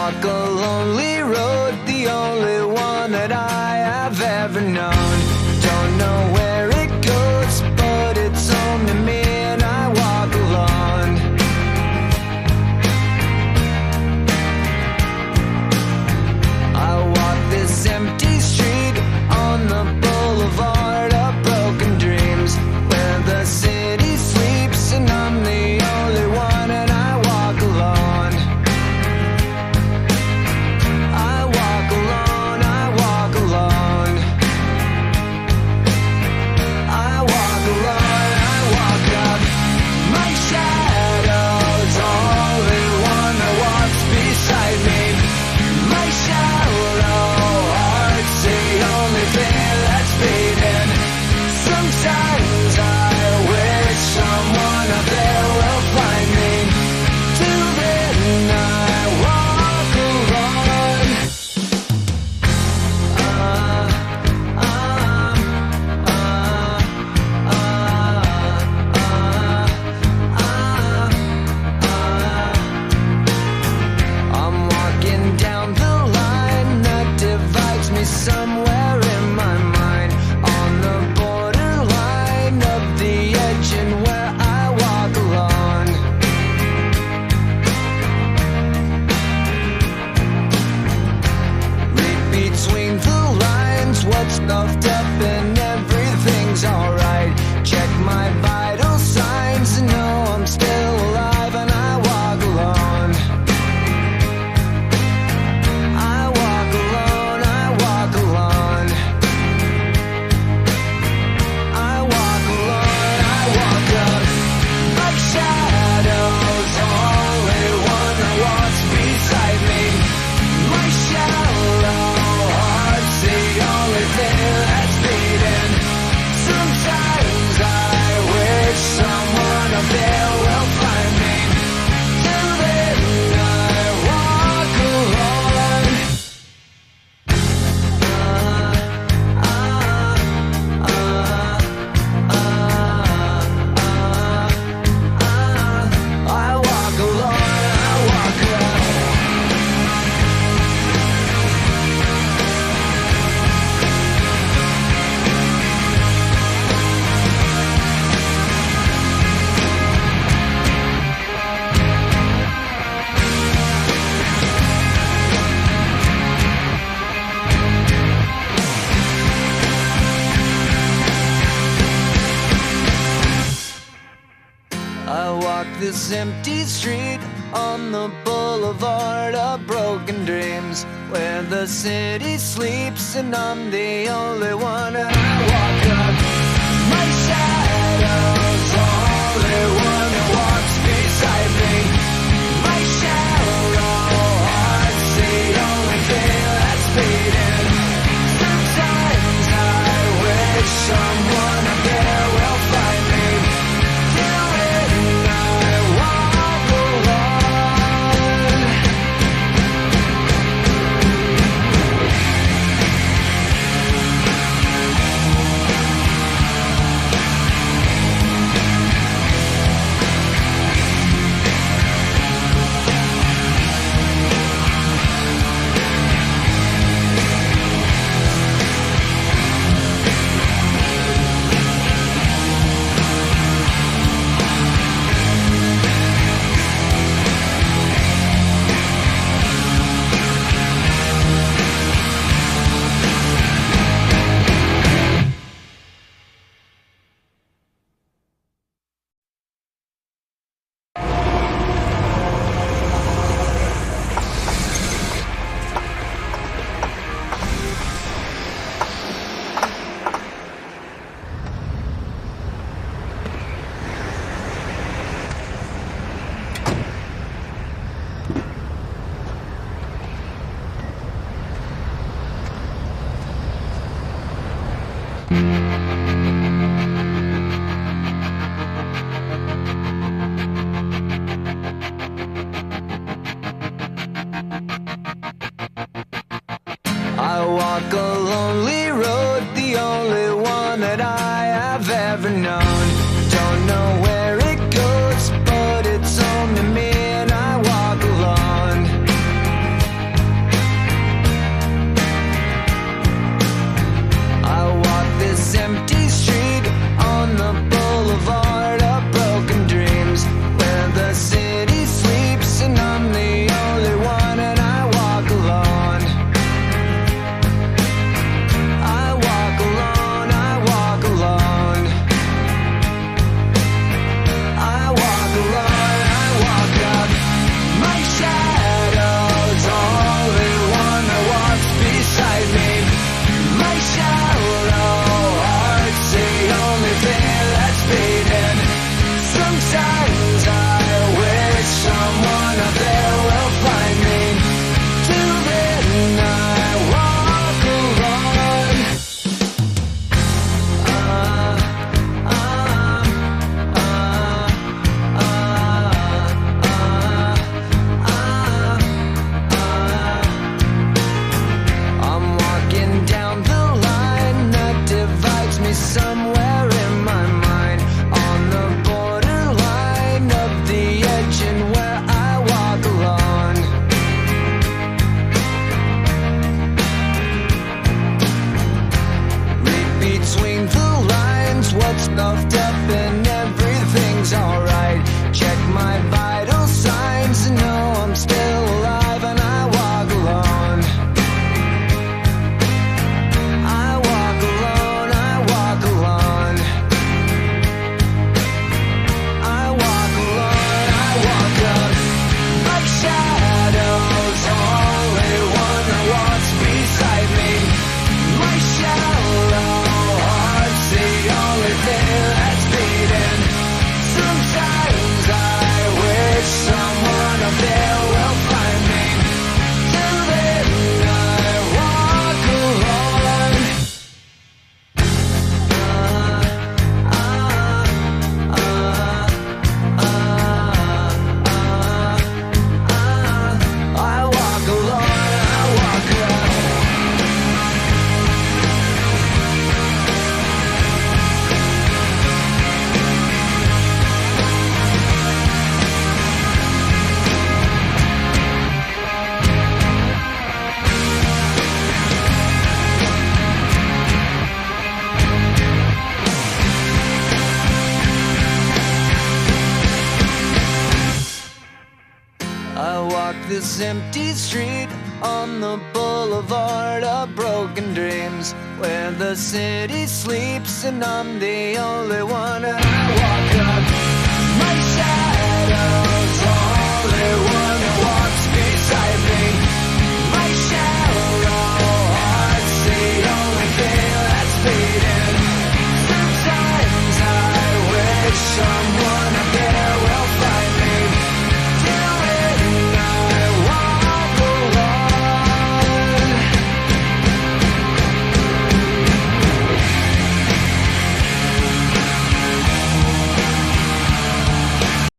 walk a lonely road, the only one that I have ever known. Don't know where it goes, but it's home to me, and I walk alone. I walk this empty street on the boulevard of broken dreams, where the city sleeps and I'm the only one, and I walk alone. I walk alone, I walk alone. I walk alone, I walk up. My shadow's only one that walks beside me. My shallow heart's the only thing that's beating. Sometimes I wish someone up there will find me. Till then I walk alone. I'm walking down the line that divides me somewhere in my mind, on the borderline of the edge and where I walk alone. Read between the lines what's puffed up and everything's alright. Check my vital signs and know I'm still alive, and I walk alone. I walk alone, I walk alone. I walk alone, I walk up. My shadow's only one that walks beside me. My shallow heart's the only thing that's beating. Sometimes I wish someone up there will find me. Till then I walk alone. I walk alone, I walk alone. I walk this empty street on the boulevard of broken dreams, where the city sleeps and I'm the only one, and I walk up. My shadow's only one that walks beside me. My shallow heart's the only thing that's beating. Sometimes I wish someone up there will find me. Till then I walk alone. I walk a lonely road, the only one that I have ever known. Don't know where it goes, but it's home to me, and I walk alone. this empty street on the boulevard of broken dreams, where the city sleeps and I'm the only one. And I walk